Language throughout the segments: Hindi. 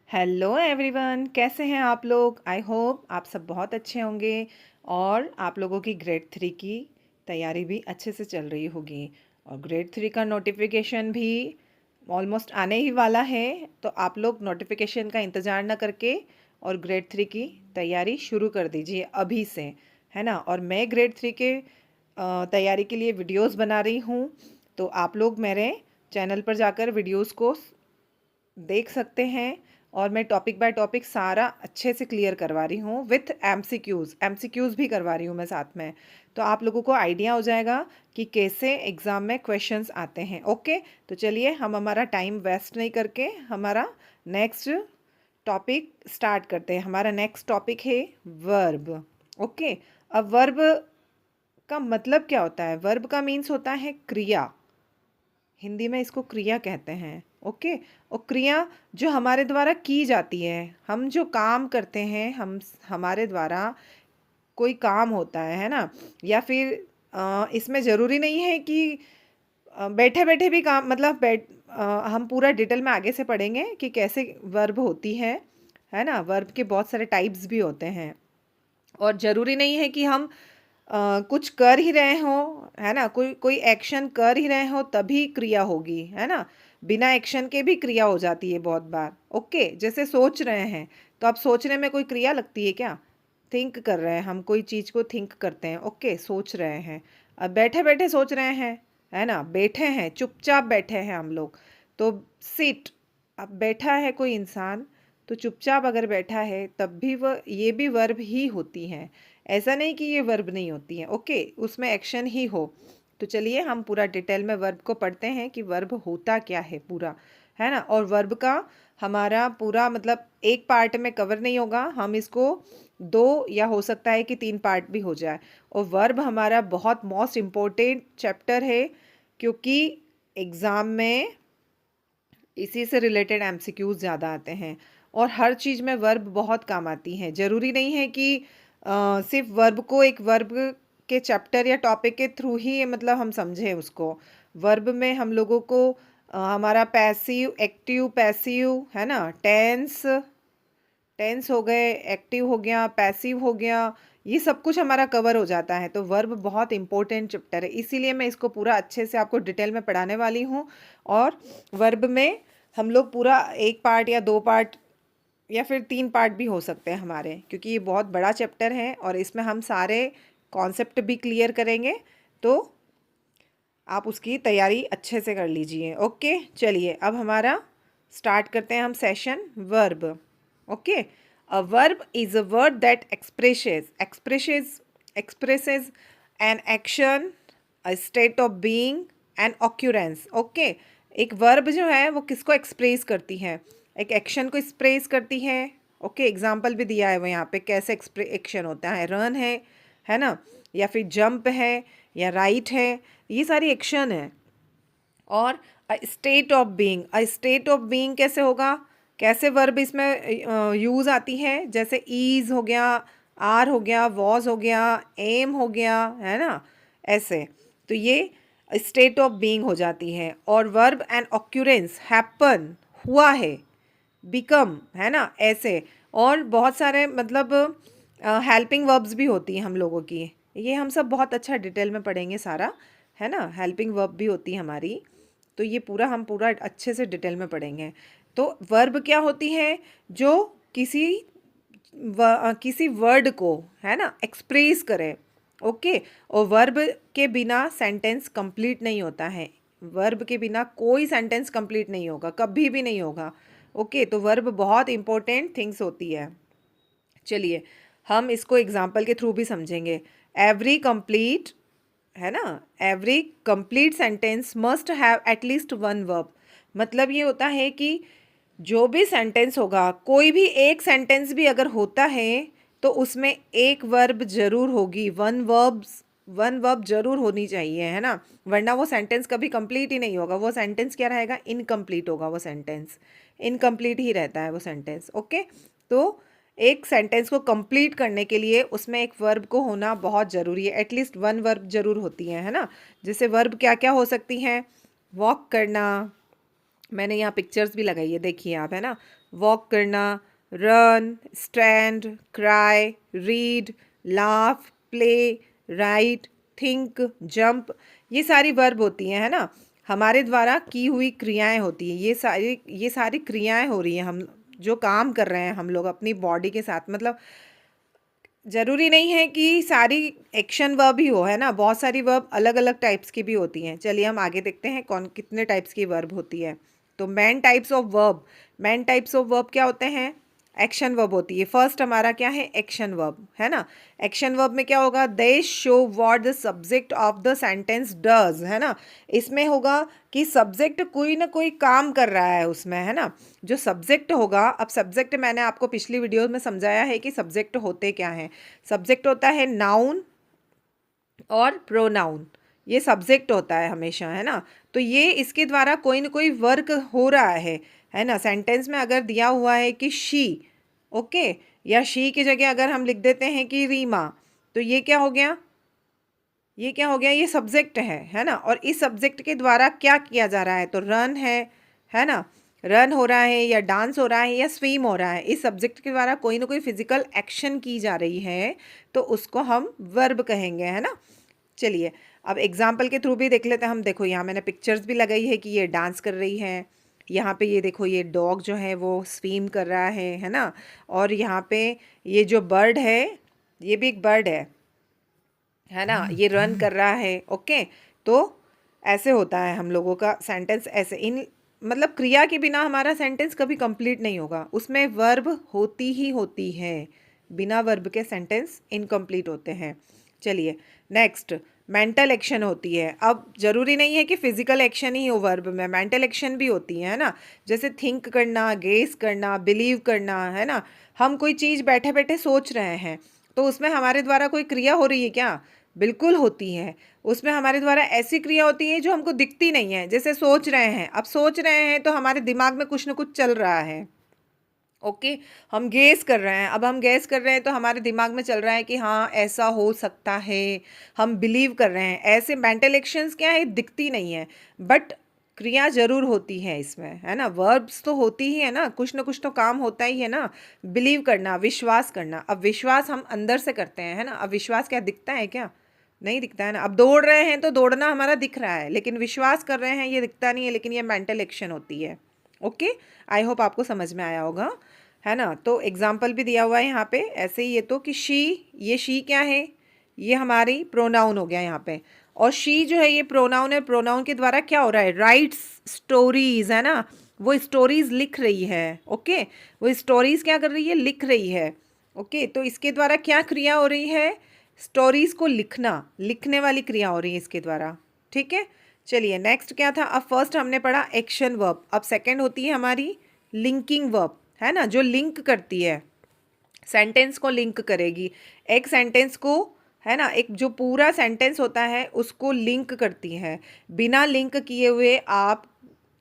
हेलो एवरीवन, कैसे हैं आप लोग। आई होप आप सब बहुत अच्छे होंगे और आप लोगों की ग्रेड 3 की तैयारी भी अच्छे से चल रही होगी। और ग्रेड 3 का नोटिफिकेशन भी ऑलमोस्ट आने ही वाला है, तो आप लोग नोटिफिकेशन का इंतज़ार ना करके और ग्रेड 3 की तैयारी शुरू कर दीजिए अभी से, है ना। और मैं ग्रेड 3 के तैयारी के लिए वीडियोस बना रही हूँ, तो आप लोग मेरे चैनल पर जाकर वीडियोस को देख सकते हैं। और मैं टॉपिक बाय टॉपिक सारा अच्छे से क्लियर करवा रही हूँ विथ एमसीक्यूज़ भी करवा रही हूँ मैं साथ में। तो आप लोगों को आइडिया हो जाएगा कि कैसे एग्ज़ाम में क्वेश्चंस आते हैं। ओके, तो चलिए हम हमारा टाइम वेस्ट नहीं करके हमारा नेक्स्ट टॉपिक स्टार्ट करते हैं। हमारा नेक्स्ट टॉपिक है वर्ब। ओके, अब वर्ब का मतलब क्या होता है। वर्ब का मीन्स होता है क्रिया। हिंदी में इसको क्रिया कहते हैं। ओके, और क्रिया जो हमारे द्वारा की जाती है, हम जो काम करते हैं, हम हमारे द्वारा कोई काम होता है ना। या फिर इसमें ज़रूरी नहीं है कि बैठे बैठे भी काम, मतलब हम पूरा डिटेल में आगे से पढ़ेंगे कि कैसे वर्ब होती है ना। वर्ब के बहुत सारे टाइप्स भी होते हैं और ज़रूरी नहीं है कि हम कुछ कर ही रहे हों, है ना। कोई कोई एक्शन कर ही रहे हो तभी क्रिया होगी, है ना। बिना एक्शन के भी क्रिया हो जाती है बहुत बार। ओके, जैसे सोच रहे हैं, तो आप सोचने में कोई क्रिया लगती है क्या। थिंक कर रहे हैं, हम कोई चीज़ को थिंक करते हैं। ओके, सोच रहे हैं। अब बैठे बैठे सोच रहे हैं, है ना। बैठे हैं, चुपचाप बैठे हैं हम लोग, तो सिट। अब बैठा है कोई इंसान, तो चुपचाप अगर बैठा है तब भी वह, ये भी वर्ब ही होती हैं। ऐसा नहीं कि ये वर्ब नहीं होती हैं। ओके, उसमें एक्शन ही हो। तो चलिए हम पूरा डिटेल में वर्ब को पढ़ते हैं कि वर्ब होता क्या है पूरा, है ना। और वर्ब का हमारा पूरा मतलब एक पार्ट में कवर नहीं होगा, हम इसको दो या हो सकता है कि तीन पार्ट भी हो जाए। और वर्ब हमारा बहुत मोस्ट इम्पोर्टेंट चैप्टर है, क्योंकि एग्ज़ाम में इसी से रिलेटेड एमसीक्यूज ज़्यादा आते हैं और हर चीज़ में वर्ब बहुत काम आती हैं। ज़रूरी नहीं है कि सिर्फ वर्ब को एक वर्ब के चैप्टर या टॉपिक के थ्रू ही मतलब हम समझें उसको। वर्ब में हम लोगों को हमारा पैसिव, एक्टिव, पैसिव, है ना। टेंस, टेंस हो गए, एक्टिव हो गया, पैसिव हो गया, ये सब कुछ हमारा कवर हो जाता है। तो वर्ब बहुत इंपॉर्टेंट चैप्टर है, इसीलिए मैं इसको पूरा अच्छे से आपको डिटेल में पढ़ाने वाली हूँ। और वर्ब में हम लोग पूरा एक पार्ट या दो पार्ट या फिर तीन पार्ट भी हो सकते हैं हमारे, क्योंकि ये बहुत बड़ा चैप्टर है और इसमें हम सारे कॉन्सेप्ट भी क्लियर करेंगे। तो आप उसकी तैयारी अच्छे से कर लीजिए। ओके, चलिए अब हमारा स्टार्ट करते हैं हम session verb. Okay, a verb is a word that expresses an action, a state of being, an occurrence। Okay, एक वर्ब जो है वो किसको एक्सप्रेस करती है, एक एक्शन को एक्सप्रेस करती है। ओके, एग्जाम्पल भी दिया है वो यहाँ पे कैसे एक्शन होता है। रन है ना, या फिर जंप है, या राइट है, ये सारी एक्शन है। और state of being, state of being कैसे होगा, कैसे वर्ब इसमें यूज़ आती है। जैसे ईज हो गया, आर हो गया, वॉज हो गया, एम हो गया, है ना, ऐसे। तो ये स्टेट ऑफ बीइंग हो जाती है। और वर्ब एंड ऑक्यूरेंस, हैपन, हुआ है, बिकम, है ना, ऐसे। और बहुत सारे मतलब हेल्पिंग वर्ब्स भी होती हैं हम लोगों की, ये हम सब बहुत अच्छा डिटेल में पढ़ेंगे सारा, है ना। हेल्पिंग वर्ब भी होती है हमारी, तो ये पूरा हम पूरा अच्छे से डिटेल में पढ़ेंगे। तो वर्ब क्या होती है, जो किसी वर्ड को, है ना, एक्सप्रेस करे। ओके, और वर्ब के बिना सेंटेंस कंप्लीट नहीं होता है। वर्ब के बिना कोई सेंटेंस कंप्लीट नहीं होगा, कभी भी नहीं होगा। ओके, तो वर्ब बहुत इंपॉर्टेंट थिंग्स होती है। चलिए हम इसको एग्जाम्पल के थ्रू भी समझेंगे। एवरी कंप्लीट, है ना, every complete sentence must have at least one verb. मतलब ये होता है कि जो भी सेंटेंस होगा, कोई भी एक सेंटेंस भी अगर होता है तो उसमें एक वर्ब जरूर होगी, वन वर्ब जरूर होनी चाहिए, है ना। वरना वो सेंटेंस कभी कंप्लीट ही नहीं होगा, वो सेंटेंस क्या रहेगा, इनकम्प्लीट होगा। वो सेंटेंस इनकम्प्लीट ही रहता है वो सेंटेंस। ओके, तो एक सेंटेंस को कंप्लीट करने के लिए उसमें एक वर्ब को होना बहुत ज़रूरी है, एटलीस्ट वन वर्ब जरूर होती है ना। जैसे वर्ब क्या क्या हो सकती हैं, वॉक करना, मैंने यहाँ पिक्चर्स भी लगाई है, देखिए आप, है ना। वॉक करना, run, stand, cry, read, laugh, play, right, think, jump, ये सारी वर्ब होती हैं, है ना। हमारे द्वारा की हुई क्रियाएं होती हैं, ये सारी क्रियाएं हो रही हैं, हम जो काम कर रहे हैं हम लोग अपनी बॉडी के साथ, मतलब ज़रूरी नहीं है कि सारी एक्शन वर्ब ही हो, है ना। बहुत सारी वर्ब अलग अलग टाइप्स की भी होती हैं। चलिए हम आगे देखते हैं कौन कितने टाइप्स की वर्ब होती है। तो मेन टाइप्स ऑफ वर्ब क्या होते हैं? एक्शन वर्ब होती है। फर्स्ट हमारा क्या है? एक्शन वर्ब, है ना। एक्शन वर्ब में क्या होगा? दे show what the subject of the sentence does, है ना। इसमें होगा कि सब्जेक्ट कोई ना कोई काम कर रहा है उसमें, है ना। जो सब्जेक्ट होगा, अब सब्जेक्ट मैंने आपको पिछली वीडियो में समझाया है कि सब्जेक्ट होते क्या हैं। सब्जेक्ट होता है नाउन और प्रोनाउन, ये सब्जेक्ट होता है हमेशा, है ना। तो ये इसके द्वारा कोई ना कोई वर्क हो रहा है ना। सेंटेंस में अगर दिया हुआ है कि शी, ओके, या शी की जगह अगर हम लिख देते हैं कि रीमा, तो ये क्या हो गया? ये सब्जेक्ट है ना। और इस सब्जेक्ट के द्वारा क्या किया जा रहा है? तो रन है ना। रन हो रहा है या डांस हो रहा है या स्विम हो रहा है, इस सब्जेक्ट के द्वारा कोई ना कोई फिजिकल एक्शन की जा रही है, तो उसको हम वर्ब कहेंगे, है ना। चलिए अब एग्जाम्पल के थ्रू भी देख लेते हैं हम। देखो यहाँ मैंने पिक्चर्स भी लगाई है कि ये डांस कर रही है। यहाँ पे ये देखो, ये डॉग जो है वो स्विम कर रहा है ना। और यहाँ पे ये जो बर्ड है, ये भी एक बर्ड है ना, ये रन कर रहा है। ओके, तो ऐसे होता है हम लोगों का सेंटेंस, ऐसे इन मतलब क्रिया के बिना हमारा सेंटेंस कभी कंप्लीट नहीं होगा, उसमें वर्ब होती ही होती है। बिना वर्ब के सेंटेंस इनकम्प्लीट होते हैं। चलिए नेक्स्ट, मेंटल एक्शन होती है। अब जरूरी नहीं है कि फिजिकल एक्शन ही हो वर्ब में, मेंटल एक्शन भी होती है ना। जैसे थिंक करना, गेस करना, बिलीव करना, है ना। हम कोई चीज़ बैठे बैठे सोच रहे हैं, तो उसमें हमारे द्वारा कोई क्रिया हो रही है क्या? बिल्कुल होती है। उसमें हमारे द्वारा ऐसी क्रिया होती है जो हमको दिखती नहीं है। जैसे सोच रहे हैं, अब सोच रहे हैं तो हमारे दिमाग में कुछ ना कुछ चल रहा है। ओके, हम गेस कर रहे हैं, अब हम गेस कर रहे हैं तो हमारे दिमाग में चल रहा है कि हाँ ऐसा हो सकता है। हम बिलीव कर रहे हैं। ऐसे मेंटल एक्शंस क्या है? दिखती नहीं है, बट क्रिया जरूर होती है इसमें, है ना। वर्ब्स तो होती ही है ना, कुछ ना कुछ तो काम होता ही है ना। बिलीव करना, विश्वास करना। अब विश्वास हम अंदर से करते हैं, है ना। अब विश्वास क्या दिखता है क्या? नहीं दिखता है ना। अब दौड़ रहे हैं तो दौड़ना हमारा दिख रहा है, लेकिन विश्वास कर रहे हैं ये दिखता नहीं है, लेकिन ये मेंटल एक्शन होती है। ओके, आई होप आपको समझ में आया होगा, है ना। तो एग्जाम्पल भी दिया हुआ है यहाँ पे ऐसे ही, ये तो कि शी, ये शी क्या है? ये हमारी प्रोनाउन हो गया यहाँ पे। और शी जो है ये प्रोनाउन है। प्रोनाउन के द्वारा क्या हो रहा है? राइट्स स्टोरीज, है ना। वो स्टोरीज लिख रही है। ओके, वो स्टोरीज क्या कर रही है? लिख रही है। ओके, तो इसके द्वारा क्या क्रिया हो रही है? स्टोरीज को लिखना, लिखने वाली क्रिया हो रही है इसके द्वारा। ठीक है, चलिए नेक्स्ट क्या था? अब फर्स्ट हमने पढ़ा एक्शन वर्ब, अब सेकंड होती है हमारी लिंकिंग वर्ब, है ना, जो लिंक करती है, सेंटेंस को लिंक करेगी। एक सेंटेंस को, है ना, एक जो पूरा सेंटेंस होता है उसको लिंक करती है। बिना लिंक किए हुए आप,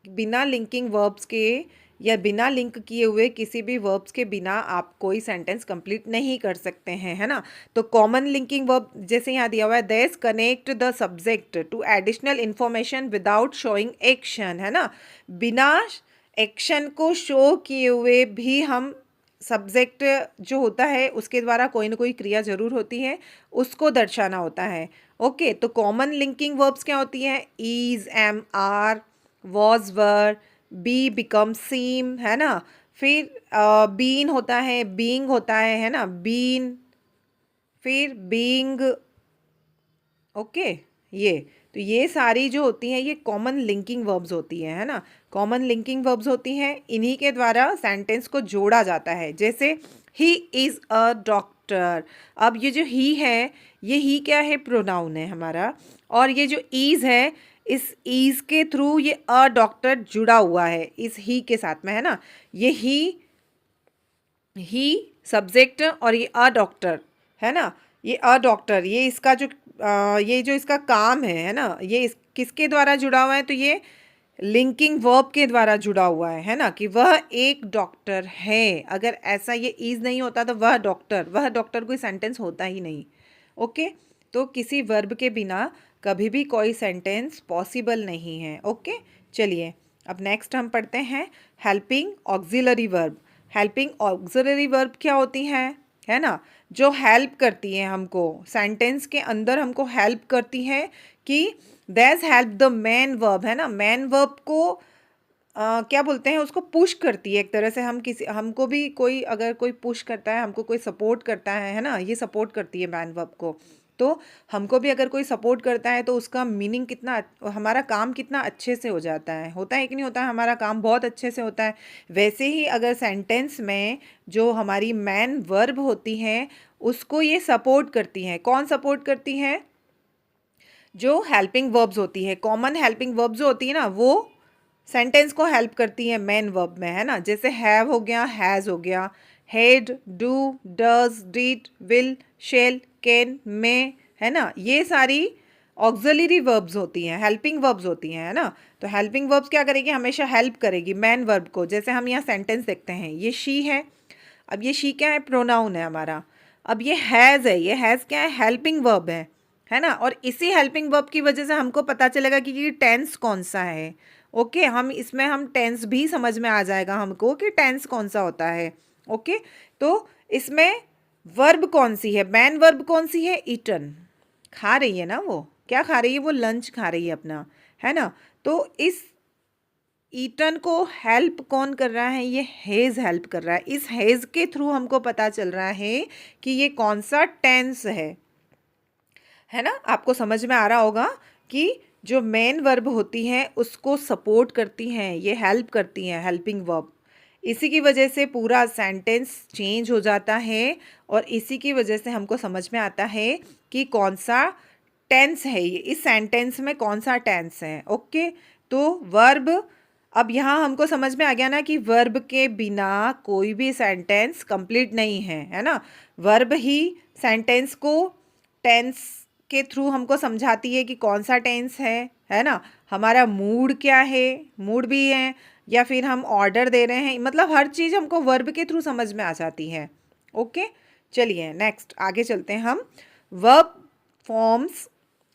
बिना लिंकिंग वर्ब्स के या बिना लिंक किए हुए किसी भी वर्ब्स के बिना आप कोई सेंटेंस कंप्लीट नहीं कर सकते हैं, है ना। तो कॉमन लिंकिंग वर्ब जैसे यहाँ दिया हुआ है, this connect the subject to additional information without showing action, है ना। बिना एक्शन को शो किए हुए भी हम सब्जेक्ट जो होता है उसके द्वारा कोई ना कोई क्रिया जरूर होती है, उसको दर्शाना होता है। ओके, तो कॉमन लिंकिंग वर्ब्स क्या होती है? Is, am, are, was, were, be, become, seem, है ना। फिर बीन होता है, बीइंग होता है ना, बीन, फिर बीइंग। ओके, ये तो ये सारी जो होती हैं ये कॉमन लिंकिंग वर्ब्स होती है ना। कॉमन लिंकिंग वर्ब्स होती हैं, इन्हीं के द्वारा सेंटेंस को जोड़ा जाता है। जैसे ही इज़ अ डॉक्टर, अब ये जो ही है, ये ही क्या है? प्रोनाउन है हमारा। और ये जो इज़ है, इस इज़ के थ्रू ये अ डॉक्टर जुड़ा हुआ है इस ही के साथ में, है ना। ये ही सब्जेक्ट और ये अ डॉक्टर, है ना। ये अ डॉक्टर, ये इसका जो ये जो इसका काम है ना, ये किसके द्वारा जुड़ा हुआ है? तो ये लिंकिंग वर्ब के द्वारा जुड़ा हुआ है ना, कि वह एक डॉक्टर है। अगर ऐसा ये इज नहीं होता तो वह डॉक्टर कोई सेंटेंस होता ही नहीं। ओके, तो किसी वर्ब के बिना कभी भी कोई सेंटेंस पॉसिबल नहीं है। ओके, चलिए अब नेक्स्ट हम पढ़ते हैं helping auxiliary verb. Helping auxiliary verb क्या होती है ना, जो हेल्प करती है हमको, सेंटेंस के अंदर हमको हेल्प करती है कि दैज हेल्प द मेन वर्ब, है ना, मेन वर्ब को क्या बोलते हैं, उसको पुश करती है एक तरह से। हमको भी कोई अगर कोई पुश करता है, हमको कोई सपोर्ट करता है ना, ये सपोर्ट करती है मैन वर्ब को। तो हमको भी अगर कोई सपोर्ट करता है तो उसका मीनिंग कितना, हमारा काम कितना अच्छे से हो जाता है, होता है कि नहीं होता है, हमारा काम बहुत अच्छे से होता है। वैसे ही अगर सेंटेंस में जो हमारी मैन वर्ब होती है उसको ये सपोर्ट करती है। कौन सपोर्ट करती है? जो हेल्पिंग वर्ब्स होती है, कॉमन हेल्पिंग वर्ब्स जो होती है ना, वो सेंटेंस को हेल्प करती है मेन वर्ब में, है ना। जैसे हैव हो गया, हैज़ हो गया, had, do, does, did, will, shall, can, may, है ना, ये सारी ऑक्सिलरी वर्ब्स होती हैं, हेल्पिंग वर्ब्स होती हैं, है ना। तो हेल्पिंग वर्ब्स क्या करेगी? हमेशा हेल्प करेगी मेन वर्ब को। जैसे हम यहाँ सेंटेंस देखते हैं, ये शी है। अब ये शी क्या है? प्रोनाउन है हमारा। अब ये हैज़ है, ये हैज़ क्या है? हेल्पिंग वर्ब है ना। और इसी हेल्पिंग वर्ब की वजह से हमको पता चलेगा कि ये टेंस कौन सा है। ओके, हम टेंस भी समझ में आ जाएगा हमको कि टेंस कौन सा होता है। ओके, तो इसमें वर्ब कौन सी है? मैन वर्ब कौन सी है? ईटन, खा रही है ना, वो क्या खा रही है? वो लंच खा रही है अपना, है ना। तो इस ईटन को हेल्प कौन कर रहा है? ये हेज हेल्प कर रहा है। इस हेज के थ्रू हमको पता चल रहा है कि ये कौन सा टेंस है ना। आपको समझ में आ रहा होगा कि जो मेन वर्ब होती हैं उसको सपोर्ट करती हैं, ये हेल्प करती हैं, हेल्पिंग वर्ब। इसी की वजह से पूरा सेंटेंस चेंज हो जाता है और इसी की वजह से हमको समझ में आता है कि कौन सा टेंस है, ये इस सेंटेंस में कौन सा टेंस है। ओके, तो वर्ब, अब यहाँ हमको समझ में आ गया ना कि वर्ब के बिना कोई भी सेंटेंस कंप्लीट नहीं है ना। वर्ब ही सेंटेंस को टेंस के थ्रू हमको समझाती है कि कौन सा टेंस है ना। हमारा मूड क्या है, मूड भी है, या फिर हम ऑर्डर दे रहे हैं, मतलब हर चीज़ हमको वर्ब के थ्रू समझ में आ जाती है। ओके, चलिए नेक्स्ट आगे चलते हैं हम। वर्ब फॉर्म्स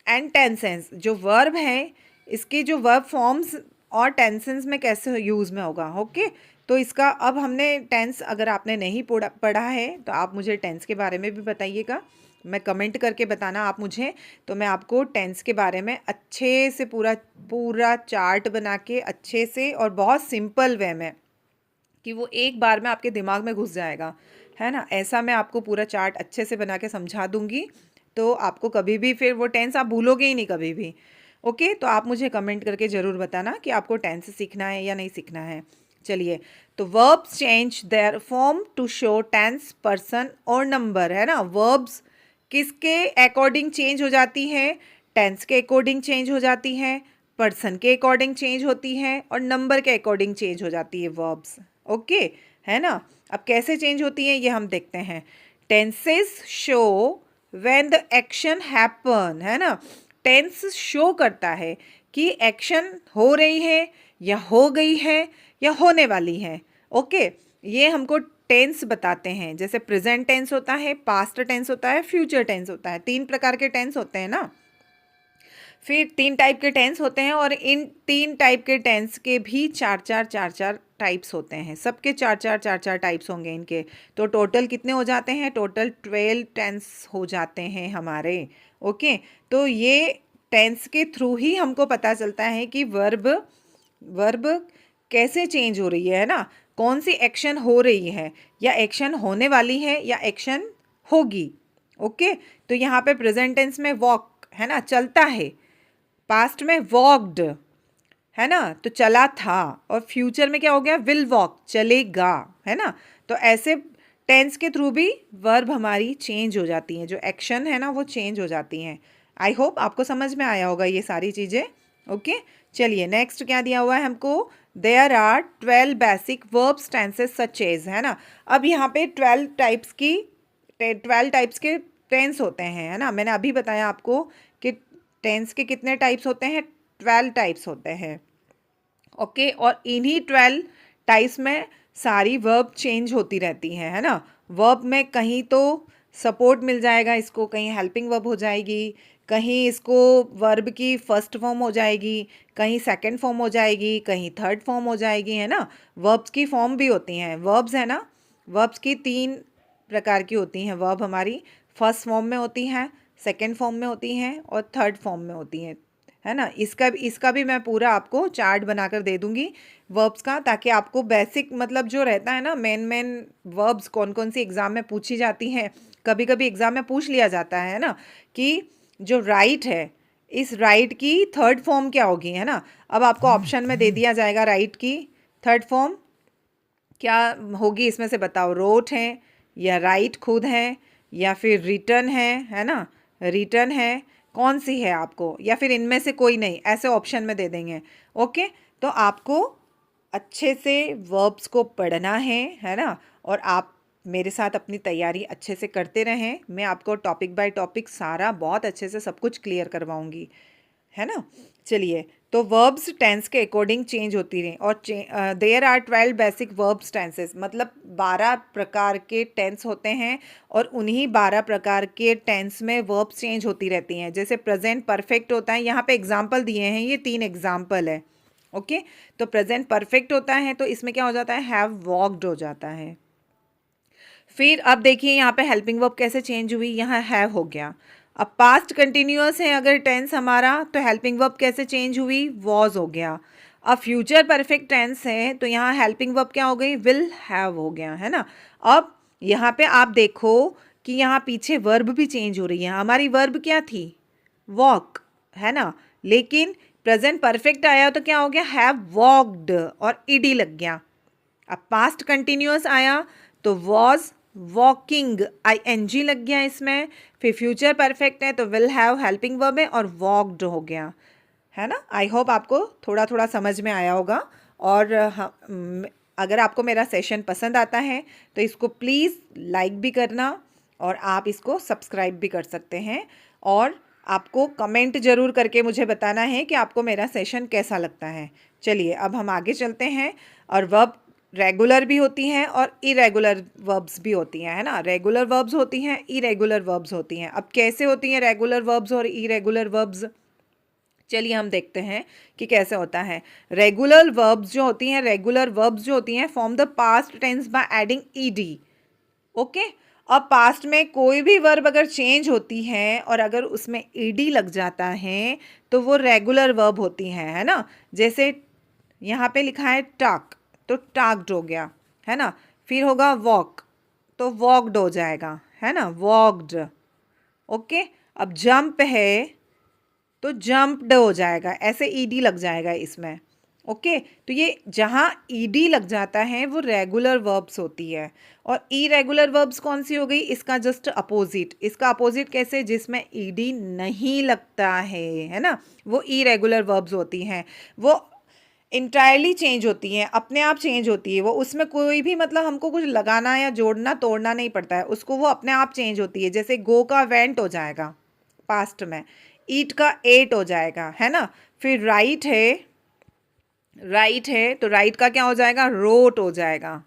एंड टेंसेंस, जो वर्ब है इसके जो वर्ब फॉर्म्स और टेंसेंस में कैसे यूज़ में होगा। ओके, तो इसका अब हमने टेंस, अगर आपने नहीं पढ़ा है तो आप मुझे टेंस के बारे में भी बताइएगा, मैं कमेंट करके बताना आप मुझे, तो मैं आपको टेंस के बारे में अच्छे से पूरा चार्ट बना के अच्छे से और बहुत सिंपल वे में, कि वो एक बार में आपके दिमाग में घुस जाएगा, है ना, ऐसा मैं आपको पूरा चार्ट अच्छे से बना के समझा दूंगी। तो आपको कभी भी फिर वो टेंस आप भूलोगे ही नहीं कभी भी। ओके, तो आप मुझे कमेंट करके ज़रूर बताना कि आपको टेंस सीखना है या नहीं सीखना है। चलिए, तो verbs change their form to show tense, person और नंबर, है ना। वर्ब्स किसके अकॉर्डिंग चेंज हो जाती है? टेंस के अकॉर्डिंग चेंज हो जाती है, पर्सन के अकॉर्डिंग चेंज होती है और नंबर के अकॉर्डिंग चेंज हो जाती है वर्ब्स। ओके, है ना। अब कैसे चेंज होती है ये हम देखते हैं। Tenses show when the action happen, है ना। टेंस शो करता है कि एक्शन हो रही है या हो गई है या होने वाली है। ओके, ये हमको टेंस बताते हैं। जैसे प्रेजेंट टेंस होता है, पास्ट टेंस होता है, फ्यूचर टेंस होता है। 3 प्रकार के टेंस होते हैं ना। फिर 3 टाइप के टेंस होते हैं और इन 3 टाइप के टेंस के भी 4 टाइप्स होते हैं। सबके 4 टाइप्स होंगे इनके। तो टोटल कितने हो जाते हैं? टोटल 12 टेंस हो जाते हैं हमारे। ओके, तो ये टेंस के थ्रू ही हमको पता चलता है कि वर्ब कैसे चेंज हो रही है ना, कौन सी एक्शन हो रही है, या एक्शन होने वाली है या एक्शन होगी। ओके, तो यहाँ पे प्रेजेंट टेंस में वॉक, है ना, चलता है। पास्ट में वॉक्ड, है ना, तो चला था। और फ्यूचर में क्या हो गया? विल वॉक, चलेगा, है ना। तो ऐसे टेंस के थ्रू भी वर्ब हमारी चेंज हो जाती हैं, जो एक्शन है ना वो चेंज हो जाती हैं। आई होप आपको समझ में आया होगा ये सारी चीज़ें। ओके, चलिए नेक्स्ट क्या दिया हुआ है हमको। There are 12 basic verbs tenses such as, है ना। अब यहाँ पे 12 टाइप्स के टेंस होते हैं, है ना। मैंने अभी बताया आपको कि टेंस के कितने टाइप्स होते हैं? 12 टाइप्स होते हैं। ओके, और इन्हीं 12 टाइप्स में सारी वर्ब चेंज होती रहती हैं, है ना। वर्ब में कहीं तो सपोर्ट मिल जाएगा इसको, कहीं हेल्पिंग वर्ब हो जाएगी, कहीं इसको वर्ब की फर्स्ट फॉर्म हो जाएगी, कहीं सेकंड फॉर्म हो जाएगी, कहीं थर्ड फॉर्म हो जाएगी, है ना। वर्ब्स की फॉर्म भी होती हैं, वर्ब्स है ना, वर्ब्स की 3 प्रकार की होती हैं वर्ब हमारी। फर्स्ट फॉर्म में होती हैं, सेकंड फॉर्म में होती हैं और थर्ड फॉर्म में होती हैं, है ना। इसका भी मैं पूरा आपको चार्ट बनाकर दे दूंगी वर्ब्स का, ताकि आपको बेसिक मतलब जो रहता है ना, मेन वर्ब्स कौन कौन सी एग्ज़ाम में पूछी जाती हैं। कभी कभी एग्ज़ाम में पूछ लिया जाता है ना कि जो राइट है, इस राइट की थर्ड फॉर्म क्या होगी, है ना। अब आपको ऑप्शन में दे दिया जाएगा राइट की थर्ड फॉर्म क्या होगी, इसमें से बताओ। रोट है या राइट खुद है या फिर रिटर्न है ना, रिटर्न है, कौन सी है आपको, या फिर इनमें से कोई नहीं, ऐसे ऑप्शन में दे देंगे। ओके, तो आपको अच्छे से वर्ब्स को पढ़ना है ना। और आप मेरे साथ अपनी तैयारी अच्छे से करते रहें, मैं आपको टॉपिक बाय टॉपिक सारा बहुत अच्छे से सब कुछ क्लियर करवाऊंगी, है ना। चलिए, तो वर्ब्स टेंस के अकॉर्डिंग चेंज होती रहीं, और there are 12 basic verbs tenses, मतलब 12 प्रकार के टेंस होते हैं, और उन्हीं 12 प्रकार के टेंस में वर्ब्स चेंज होती रहती हैं। जैसे प्रेजेंट परफेक्ट होता है, यहाँ पे एग्जाम्पल दिए हैं, ये 3 एग्जाम्पल है। ओके, तो प्रेजेंट परफेक्ट होता है तो इसमें क्या हो जाता है, हैव वॉक्ड हो जाता है। फिर अब देखिए यहाँ पे हेल्पिंग वर्ब कैसे चेंज हुई, यहाँ हैव हो गया। अब पास्ट कंटिन्यूअस है अगर टेंस हमारा, तो हेल्पिंग वर्ब कैसे चेंज हुई, वॉज हो गया। अब फ्यूचर परफेक्ट टेंस है तो यहाँ हेल्पिंग वर्ब क्या हो गई, विल हैव हो गया, है ना। अब यहाँ पे आप देखो कि यहाँ पीछे वर्ब भी चेंज हो रही है। हमारी वर्ब क्या थी, वॉक, है ना, लेकिन प्रेजेंट परफेक्ट आया तो क्या हो गया, हैव वॉक्ड, और ईडी लग गया। अब पास्ट कंटिन्यूअस आया तो वॉज वॉकिंग, आईएनजी लग गया इसमें। फिर फ्यूचर परफेक्ट है तो विल हैव हेल्पिंग वर्ब है और वॉक्ड हो गया, है ना। आई होप आपको थोड़ा थोड़ा समझ में आया होगा। और अगर आपको मेरा सेशन पसंद आता है तो इसको प्लीज़ लाइक भी करना, और आप इसको सब्सक्राइब भी कर सकते हैं। और आपको कमेंट ज़रूर करके मुझे बताना है कि आपको मेरा सेशन कैसा लगता है। चलिए, अब हम आगे चलते हैं। और वर्ब रेगुलर भी होती हैं और इरेगुलर वर्ब्स भी होती हैं, है ना। रेगुलर वर्ब्स होती हैं, इरेगुलर वर्ब्स होती हैं। अब कैसे होती हैं रेगुलर वर्ब्स और इरेगुलर वर्ब्स, चलिए हम देखते हैं कि कैसे होता है। रेगुलर वर्ब्स जो होती हैं, रेगुलर वर्ब्स जो होती हैं form the past tense by adding ED. Okay, अब पास्ट में कोई भी वर्ब अगर चेंज होती है और अगर उसमें ईडी लग जाता है तो वो रेगुलर वर्ब होती हैं, है ना। जैसे यहाँ पे लिखा है टॉक, तो टॉक्ड हो गया, है ना। फिर होगा वॉक, तो वॉक्ड हो जाएगा, है ना, वॉक्ड। ओके, अब जंप है तो जंप्ड हो जाएगा, ऐसे ईडी लग जाएगा इसमें। ओके, तो ये जहाँ ईडी लग जाता है वो रेगुलर वर्ब्स होती है। और इरेगुलर वर्ब्स कौन सी हो गई, इसका जस्ट अपोजिट। इसका अपोजिट कैसे, जिसमें ईडी नहीं लगता है ना, वो इरेगुलर वर्ब्स होती हैं। वो इंटायरली चेंज होती हैं, अपने आप चेंज होती है वो, उसमें कोई भी मतलब हमको कुछ लगाना या जोड़ना तोड़ना नहीं पड़ता है उसको, वो अपने आप चेंज होती है। जैसे गो का वेंट हो जाएगा पास्ट में, ईट का एट हो जाएगा, है ना। फिर राइट है, राइट है तो राइट का क्या हो जाएगा, रोट हो जाएगा।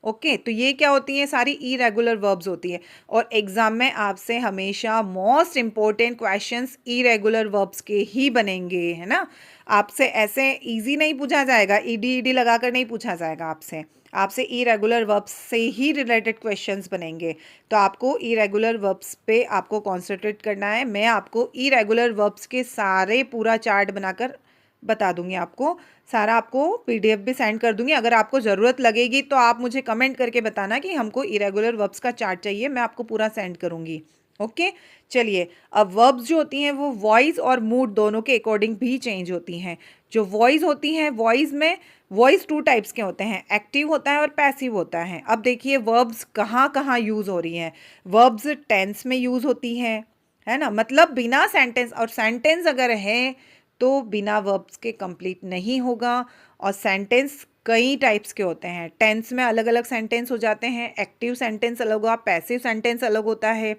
ओके, तो ये क्या होती हैं, सारी इरेगुलर वर्ब्स होती है। और एग्जाम में आपसे हमेशा most important questions irregular verbs के ही बनेंगे, है ना। आपसे ऐसे इजी नहीं पूछा जाएगा, ईडी ईडी लगाकर नहीं पूछा जाएगा आपसे। आपसे इरेगुलर वर्ब्स से ही रिलेटेड क्वेश्चंस बनेंगे। तो आपको इरेगुलर वर्ब्स पे आपको कॉन्सेंट्रेट करना है। मैं आपको इरेगुलर वर्ब्स के सारे पूरा चार्ट बनाकर बता दूंगी, आपको सारा आपको पीडीएफ भी सेंड कर दूंगी। अगर आपको ज़रूरत लगेगी तो आप मुझे कमेंट करके बताना कि हमको इरेगुलर वर्ब्स का चार्ट चाहिए, मैं आपको पूरा सेंड करूंगी। ओके, चलिए, अब वर्ब्स जो होती हैं वो वॉइस और मूड दोनों के अकॉर्डिंग भी चेंज होती हैं। जो वॉइस होती हैं, वॉइस में वॉइस 2 टाइप्स के होते हैं, एक्टिव होता है और पैसिव होता है। अब देखिए वर्ब्स कहाँ कहाँ यूज़ हो रही हैं। वर्ब्स टेंस में यूज़ होती हैं, है ना, मतलब बिना सेंटेंस, और सेंटेंस अगर है तो बिना वर्ब्स के कंप्लीट नहीं होगा। और सेंटेंस कई टाइप्स के होते हैं, टेंस में अलग अलग सेंटेंस हो जाते हैं, एक्टिव सेंटेंस अलग होगा, पैसिव सेंटेंस अलग होता है।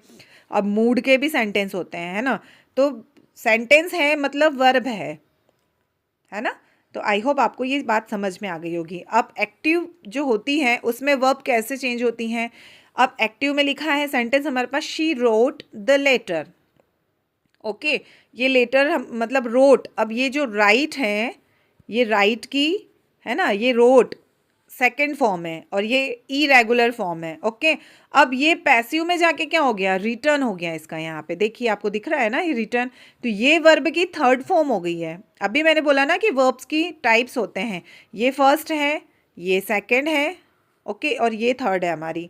अब मूड के भी सेंटेंस होते हैं, है ना। तो सेंटेंस है मतलब वर्ब है ना। तो आई होप आपको ये बात समझ में आ गई होगी। अब एक्टिव जो होती है उसमें वर्ब कैसे चेंज होती हैं। अब एक्टिव में लिखा है सेंटेंस हमारे पास, she wrote the letter, okay. ये लेटर हम मतलब रोट, अब ये जो राइट है ये राइट की है ना, ये रोट सेकंड फॉर्म है और ये इरेगुलर फॉर्म है। ओके। अब ये पैसिव में जाके क्या हो गया, रिटर्न हो गया इसका, यहाँ पे देखिए आपको दिख रहा है ना ये रिटर्न, तो ये वर्ब की थर्ड फॉर्म हो गई है। अभी मैंने बोला ना कि वर्ब्स की टाइप्स होते हैं, ये फर्स्ट है, ये सेकंड है, ओके, और ये थर्ड है हमारी।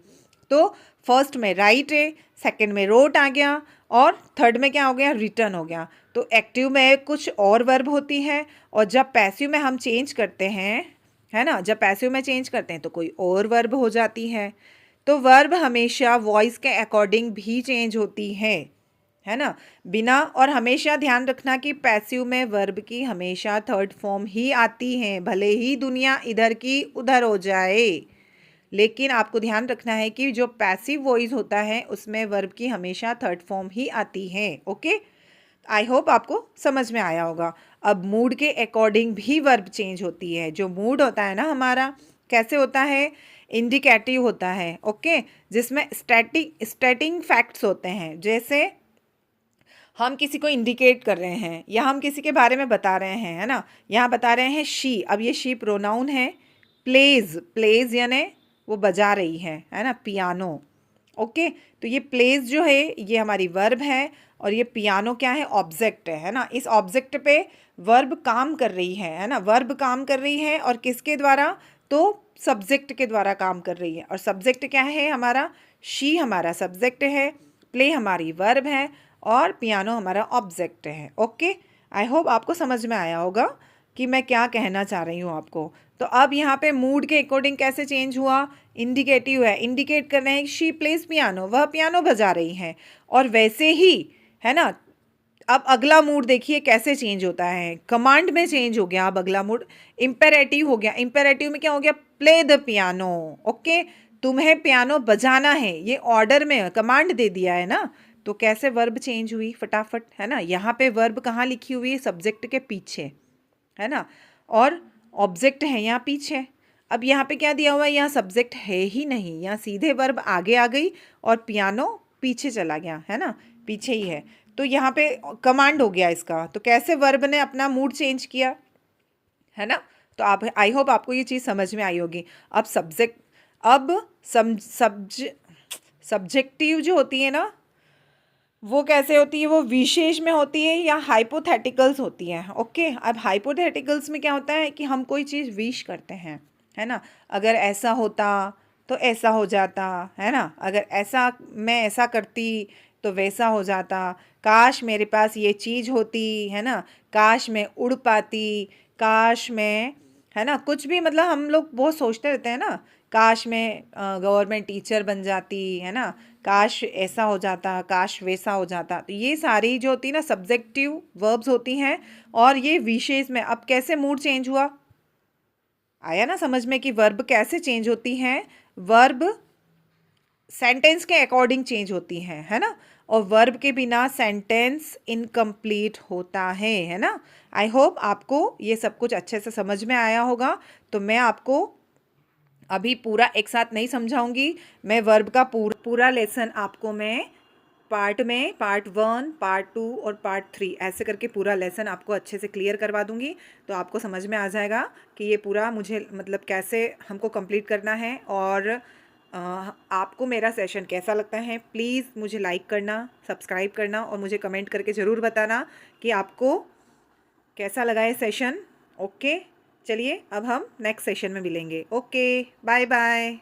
तो फर्स्ट में राइट है, सेकंड में रोट आ गया और थर्ड में क्या हो गया, रिटर्न हो गया। तो एक्टिव में कुछ और वर्ब होती है और जब पैसिव में हम चेंज करते हैं, है ना, जब पैसिव में चेंज करते हैं तो कोई और वर्ब हो जाती है। तो वर्ब हमेशा वॉइस के अकॉर्डिंग भी चेंज होती है ना, बिना, और हमेशा ध्यान रखना कि पैसिव में वर्ब की हमेशा थर्ड फॉर्म ही आती है, भले ही दुनिया इधर की उधर हो जाए, लेकिन आपको ध्यान रखना है कि जो पैसिव वॉइस होता है उसमें वर्ब की हमेशा थर्ड फॉर्म ही आती है। ओके, आई होप आपको समझ में आया होगा। अब मूड के अकॉर्डिंग भी वर्ब चेंज होती है। जो मूड होता है ना हमारा, कैसे होता है, इंडिकेटिव होता है, ओके, जिसमें स्टैटिंग फैक्ट्स होते हैं। जैसे हम किसी को इंडिकेट कर रहे हैं या हम किसी के बारे में बता रहे हैं, है ना, यहाँ बता रहे हैं शी, अब ये शी प्रोनाउन है। प्लेज, प्लेज यानी वो बजा रही है ना, पियानो। ओके, तो ये प्लेज जो है ये हमारी वर्ब है और ये पियानो क्या है, ऑब्जेक्ट है ना। इस ऑब्जेक्ट पे वर्ब काम कर रही है ना, वर्ब काम कर रही है और किसके द्वारा, तो सब्जेक्ट के द्वारा काम कर रही है। और सब्जेक्ट क्या है हमारा, शी हमारा सब्जेक्ट है, प्ले हमारी वर्ब है और पियानो हमारा ऑब्जेक्ट है। ओके, आई होप आपको समझ में आया होगा कि मैं क्या कहना चाह रही हूँ आपको। तो अब यहाँ पे मूड के अकॉर्डिंग कैसे चेंज हुआ, इंडिकेटिव है, इंडिकेट कर रहे हैं शी प्लेज पियानो, वह पियानो बजा रही हैं। और वैसे ही है ना, अब अगला मूड देखिए कैसे चेंज होता है, कमांड में चेंज हो गया। अब अगला मूड इम्पेरेटिव हो गया। इम्पेरेटिव में क्या हो गया, प्ले द पियानो। ओके, तुम्हें पियानो बजाना है, ये ऑर्डर में कमांड दे दिया है ना। तो कैसे वर्ब चेंज हुई फटाफट, है ना। यहाँ पे वर्ब कहाँ लिखी हुई है, सब्जेक्ट के पीछे, है ना, और ऑब्जेक्ट है यहाँ पीछे। अब यहाँ पे क्या दिया हुआ है, यहाँ सब्जेक्ट है ही नहीं, यहाँ सीधे वर्ब आगे आ गई और पियानो पीछे चला गया, है ना, पीछे ही है। तो यहाँ पे कमांड हो गया इसका। तो कैसे वर्ब ने अपना मूड चेंज किया, है ना। तो आप, आई होप आपको ये चीज़ समझ में आई होगी। अब सब्जेक्टिव जो होती है ना, वो कैसे होती है, वो विशेष में होती है या हाइपोथेटिकल्स होती है। ओके, अब हाइपोथेटिकल्स में क्या होता है कि हम कोई चीज़ विश करते हैं, है ना, अगर ऐसा होता तो ऐसा हो जाता, है ना, अगर ऐसा मैं ऐसा करती तो वैसा हो जाता, काश मेरे पास ये चीज़ होती, है ना, काश मैं उड़ पाती, काश मैं, है ना, कुछ भी, मतलब हम लोग बहुत सोचते रहते हैं ना, काश मैं गवर्नमेंट टीचर बन जाती, है ना, काश ऐसा हो जाता, काश वैसा हो जाता। तो ये सारी जो होती है ना सब्जेक्टिव वर्ब्स होती हैं और ये विशेष में। अब कैसे मूड चेंज हुआ, आया ना समझ में कि वर्ब कैसे चेंज होती हैं। वर्ब सेंटेंस के अकॉर्डिंग चेंज होती हैं, है ना, और वर्ब के बिना सेंटेंस इनकम्प्लीट होता है ना। आई होप आपको ये सब कुछ अच्छे से समझ में आया होगा। तो मैं आपको अभी पूरा एक साथ नहीं समझाऊंगी, मैं वर्ब का पूरा लेसन आपको मैं पार्ट 1, पार्ट 2 और पार्ट 3 ऐसे करके पूरा लेसन आपको अच्छे से क्लियर करवा दूंगी। तो आपको समझ में आ जाएगा कि ये पूरा मुझे मतलब कैसे हमको कंप्लीट करना है। और आपको मेरा सेशन कैसा लगता है, प्लीज़ मुझे लाइक करना, सब्सक्राइब करना और मुझे कमेंट करके ज़रूर बताना कि आपको कैसा लगा ये सेशन। ओके, चलिए अब हम नेक्स्ट सेशन में मिलेंगे। Okay, bye bye.